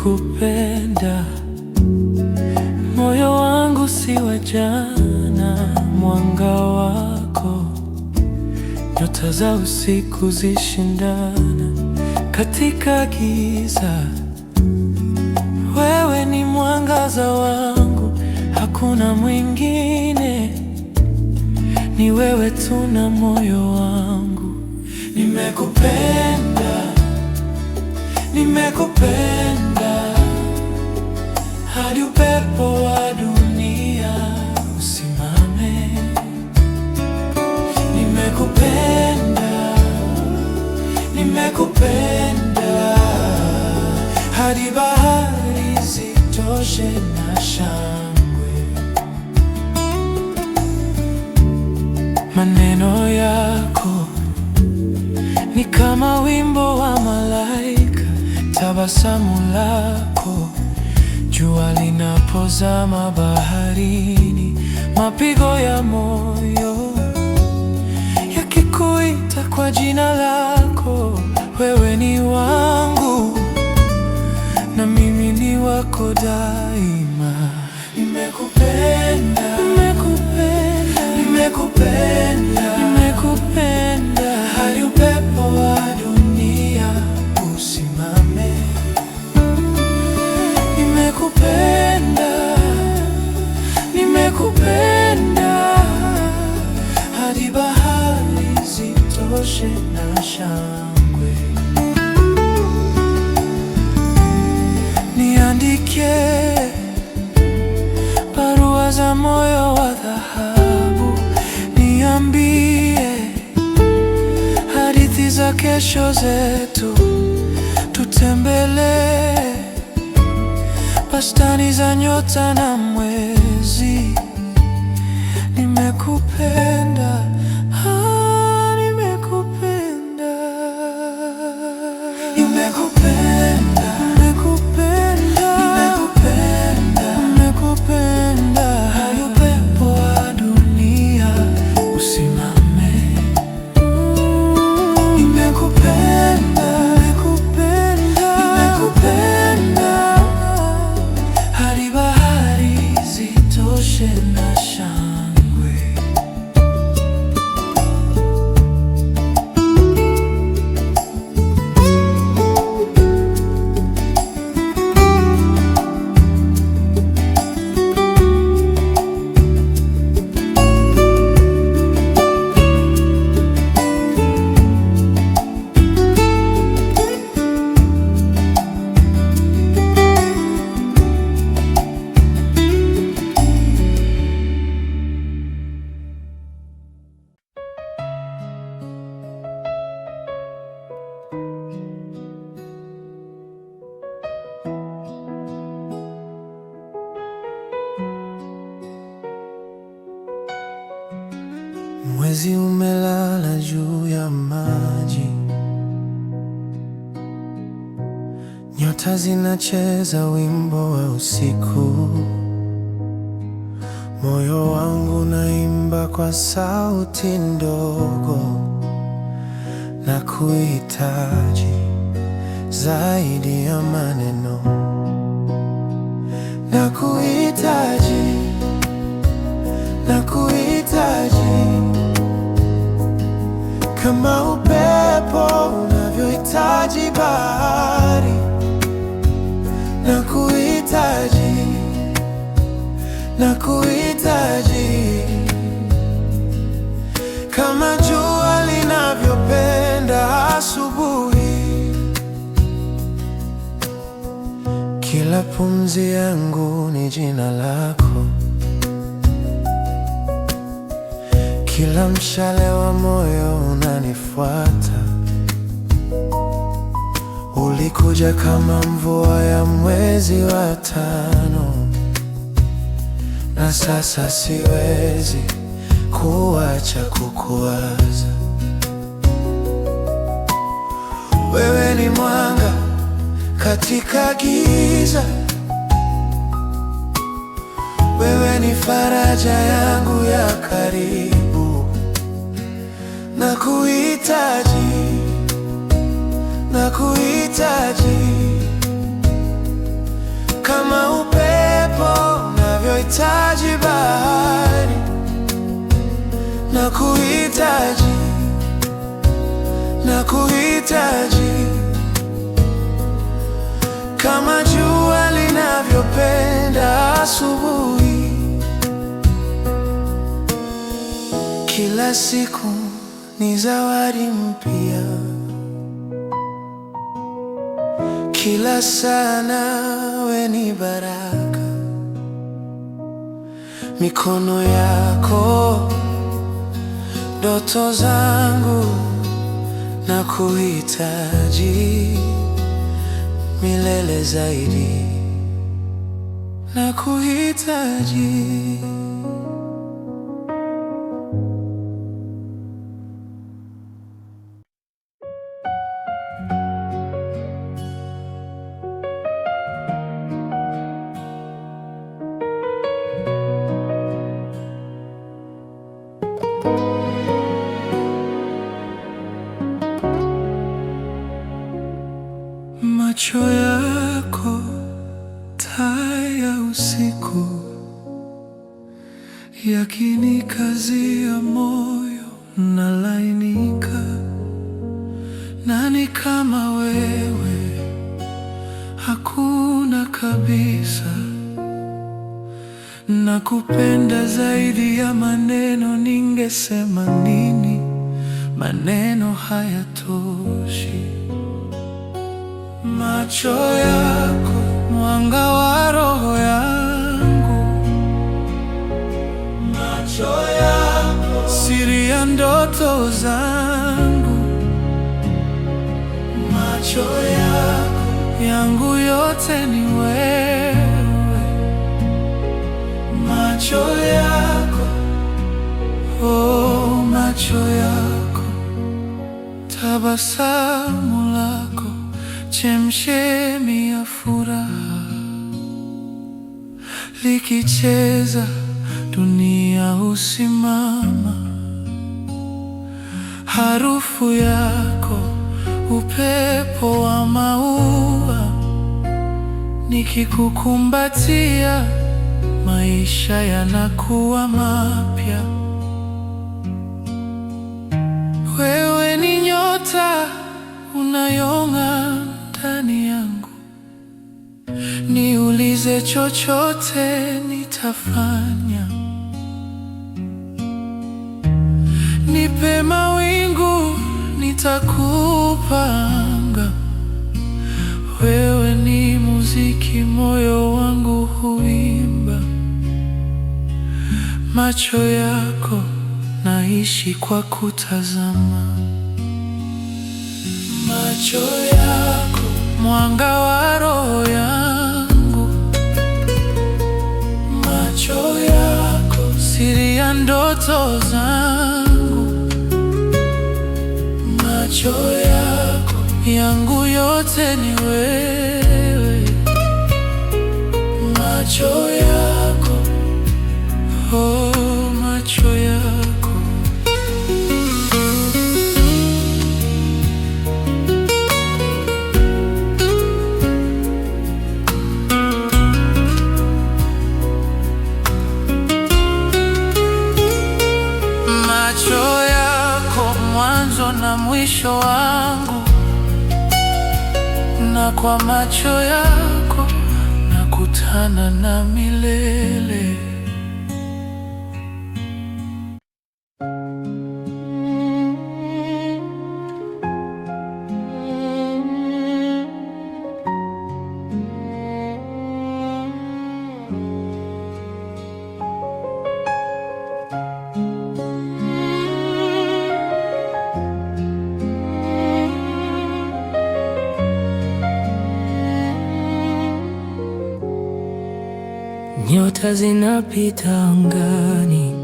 nimekupenda, moyo wangu si wa jana, mwanga wako, nyota za usiku zishindana katika giza. Wewe ni mwangaza wangu, hakuna mwingine, ni wewe tu na moyo wangu. Nimekupenda, nimekupenda, hadi upepo wa dunia usimame. Nimekupenda, nimekupenda, hadi bahari zitoshe na shangwe. Maneno yako ni kama wimbo wa malaika, tabasamu lako, jua linapozama baharini, mapigo ya moyo yakikuita kwa jina lako. Wewe ni wangu na mimi ni wako daima. Nimekupenda, nimekupenda, nimekupenda, nimekupenda, hadi upepo wa dunia usimame. Nimekupenda, nimekupenda, hadi bahari zitoshe na shangwe. Niandike barua za moyo wa dhahabu, niambie hadithi za kesho zetu, tutembelee bustani za nyota na mwezi. Nimekupenda, nimekupenda, nimekupenda, nimekupenda, nimekupenda, nimekupenda, hadi upepo wa dunia usimame. Nimekupenda, nimekupenda, nimekupenda, hadi bahari zitoshe na shangwe. Mwezi umelala juu ya maji, nyota zinacheza wimbo wa usiku. Moyo wangu naimba kwa sauti ndogo, na kuhitaji zaidi ya maneno, na kuhitaji, na kuhitaji kama upepo unavyohitaji bahari. Na kuhitaji, na kuhitaji kama jua linavyopenda asubuhi. Kila pumzi yangu ni jina lako, kila mshale wa moyo unanifuata. Ulikuja kama mvua ya mwezi wa tano, na sasa siwezi kuacha kukuwaza. Wewe ni mwanga katika giza, wewe ni faraja yangu ya karibu. Nakuhitaji, nakuhitaji nahitaji bahari, nakuhitaji, nakuhitaji, kama jua linavyopenda asubuhi. Kila siku ni zawadi mpya, kila saa nawe ni baraka. Mikono yako, ndoto zangu, nakuhitaji milele zaidi, nakuhitaji. Macho yako, taa ya usiku, yakinikazia moyo nalainika. Nani kama wewe? Hakuna kabisa. Nakupenda zaidi ya maneno, ningesema nini? Maneno hayatoshi. Macho yako, mwanga wa roho yangu. Macho yako, siri ya ndoto zangu. Macho yako, yangu yote ni wewe. Macho yako, oh, macho yako, tabasamu lako, chemchemi ya furaha, likicheza dunia husimama. Harufu yako, upepo wa maua, nikikukumbatia maisha yanakuwa mapya. Wewe ni nyota unayong'aa ndani yangu, niulize chochote nitafanya. Nipe mawingu nitakupa anga, wewe ni muziki moyo wangu huimba. Macho yako, naishi kwa kutazama. Macho yako, mwanga wa roho yangu. Macho yako, siri ya ndoto zangu. Macho yako, yangu yote ni wewe. Macho yako, oh, macho yako. Macho yako, mwanzo na mwisho wangu, na kwa macho yako nakutana na milele. Nyota zinapita angani,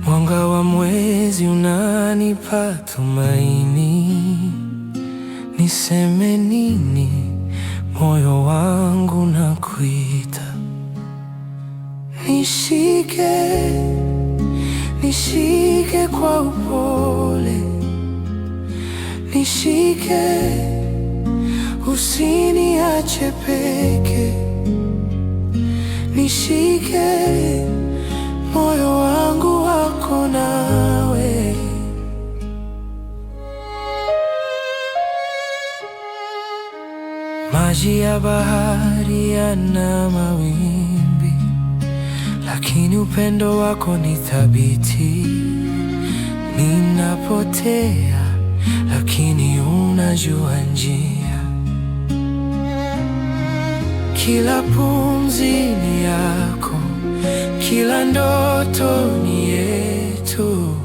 mwanga wa mwezi unanipa tumaini. Niseme nini? Moyo wangu nakuita. Nishike, nishike kwa upole, nishike, usiniache peke. nishike, moyo wangu wako nawe. Maji ya bahari yana mawimbi, lakini upendo wako ni thabiti. Ninapotea, lakini unajua njia. Kila pumzi ni yako, kila ndoto ni yetu.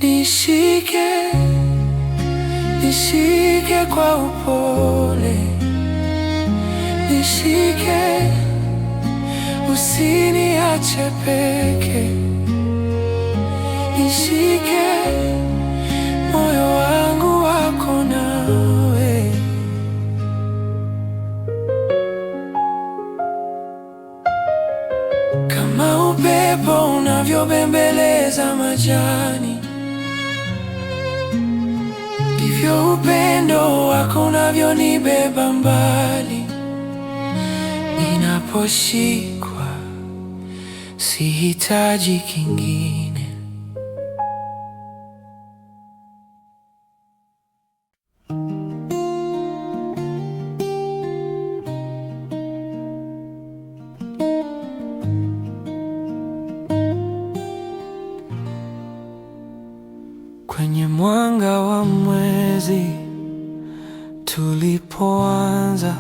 Nishike, nishike kwa upole, nishike, usiniache peke. Nishike, moyo wangu wako nawe. Kama upepo unavyobembeleza majani, ndivyo upendo wako unavyonibeba mbali. Ninaposhikwa, sihitaji kingine. Kwenye mwanga wa mwezi tulipoanza,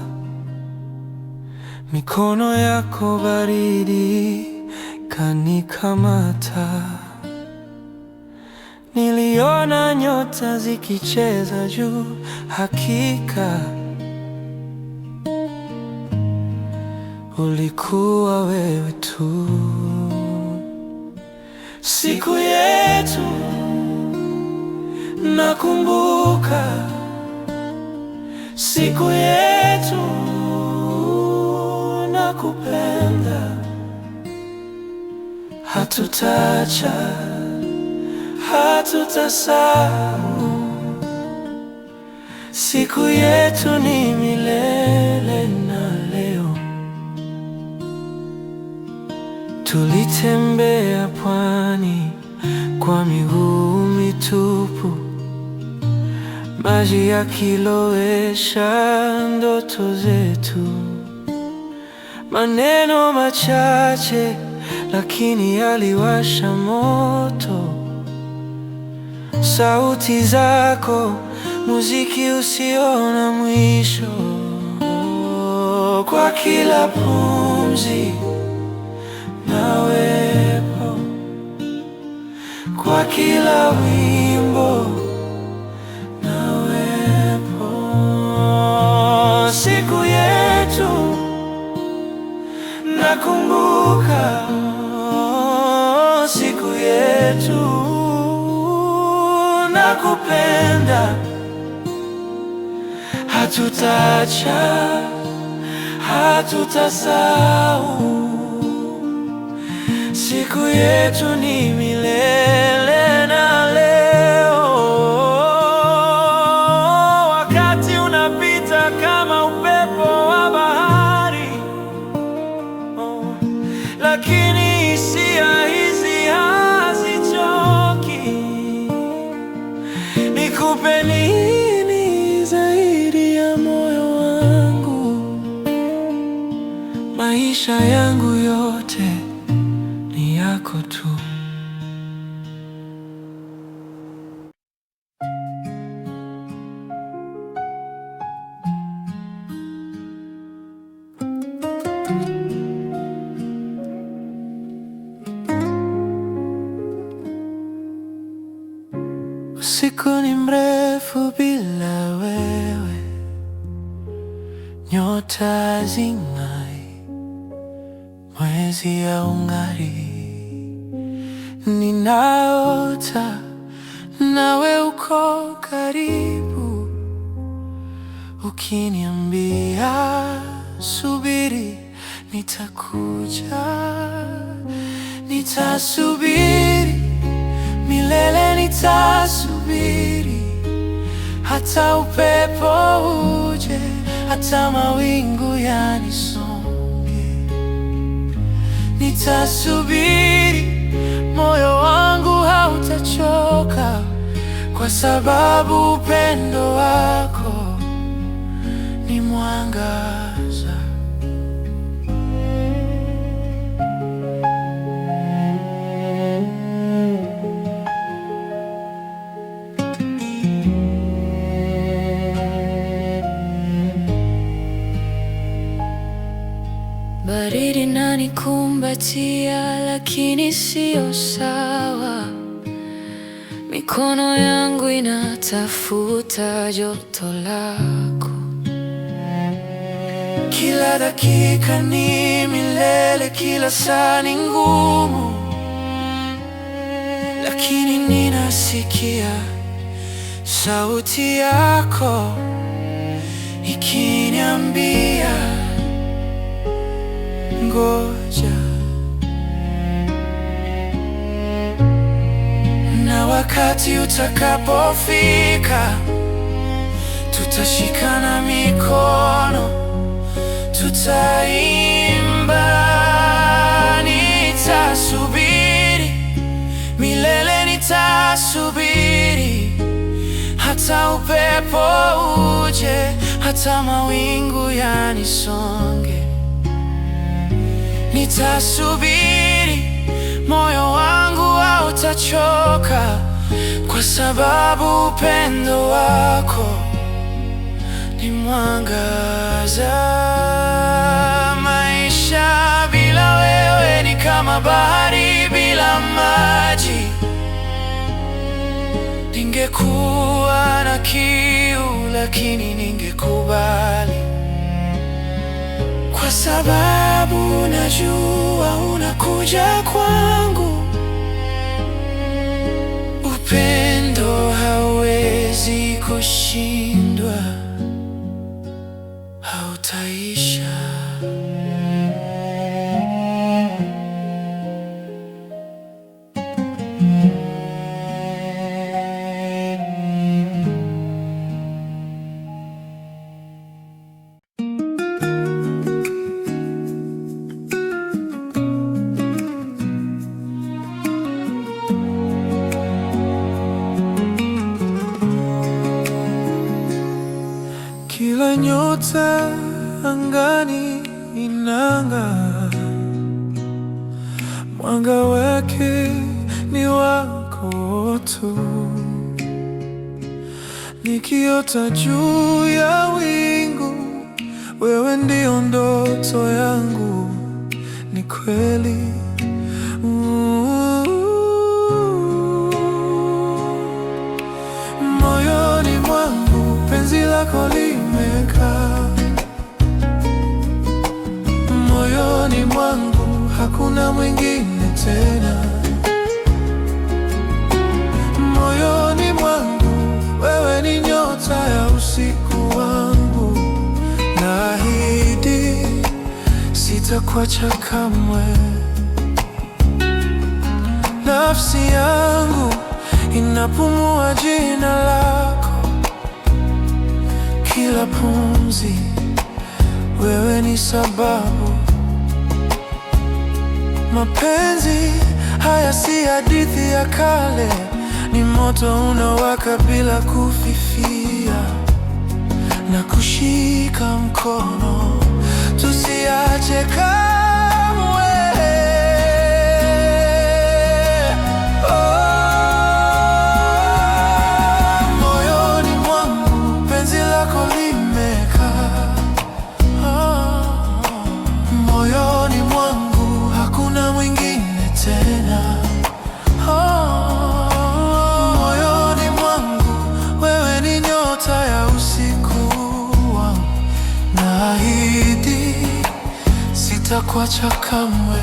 mikono yako baridi kanikamata. Niliona nyota zikicheza juu, hakika ulikuwa wewe tu. Siku yetu nakumbuka, siku yetu nakupenda. Hatutaacha, hatutasahau. Siku yetu ni milele na leo. Tulitembea pwani kwa miguu mitupu, maji yakilowesha ndoto zetu. Maneno machache lakini yaliwasha moto. Sauti zako, muziki usio na mwisho. Kwa kila pumzi nawepo, kwa kila wimbo nawepo. Siku yetu nakumbuka, siku yetu nakupenda. Hatutaacha, hatutasahau. Siku yetu ni milele na leo. Wakati unapita kama upepo wa bahari, lakini hisia hizi hazichoki. Nikupe nini zaidi ya moyo wangu? Maisha yangu yote ni yako tu. Usiku ni mrefu bila wewe, nyota zing'ai, mwezi haung'ari. Ninaota nawe uko karibu, ukiniambia subiri, nitakuja. Nitasubiri milele, nitasubiri hata upepo uje, hata mawingu yanisonge. nitasubiri, moyo wangu hautachoka, kwa sababu upendo wako ni mwangaza. Baridi inanikumbatia, lakini sio sawa. Mikono yangu inatafuta joto lako. Kila dakika ni milele, kila saa ni ngumu, lakini ninasikia sauti yako ikiniambia ngoja. Na wakati utakapofika, tutashikana mikono, tutaimba. Nitasubiri milele, nitasubiri hata upepo uje, hata mawingu yanisonge. Nitasubiri, moyo wangu hautachoka, kwa sababu upendo wako ni mwangaza. Maisha bila wewe ni kama bahari bila maji. Ningekuwa na kiu, lakini ningekubali, kwa sababu najua unakuja kwangu. Upendo hauwezi kushindwa, hautaisha. Kila nyota angani inang'aa, mwanga wake ni wako tu. Nikiota juu ya wingu, wewe ndio ndoto yangu. Ni kweli, moyoni mwangu penzi lako limekaa. Moyoni mwangu hakuna mwingine tena. Moyoni mwangu wewe ni nyota ya usiku wangu. Naahidi sitakuacha kamwe. Nafsi yangu inapumua jina lako. Kila pumzi wewe ni sababu. Mapenzi haya si hadithi ya kale, ni moto unawaka bila kufifia. Na kushika mkono tusiache kamwe. Moyoni mwangu penzi lako limekaa. Moyoni mwangu hakuna mwingine tena. Moyoni mwangu wewe ni nyota ya usiku wangu. Naahidi sitakuacha kamwe.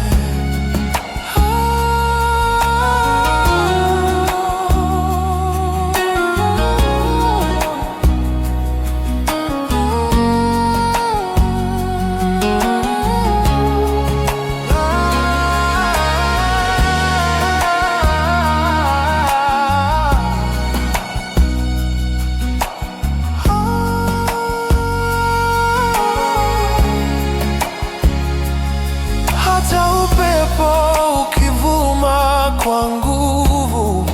Hata wa nguvu.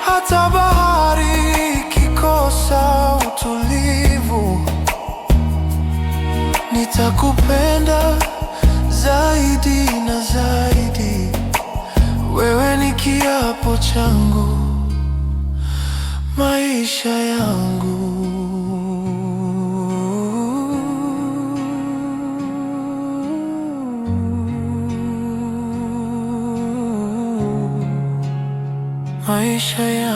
Hata bahari ikikosa utulivu, nitakupenda zaidi na zaidi. Wewe ni kiapo changu, maisha yangu. Maisha yangu.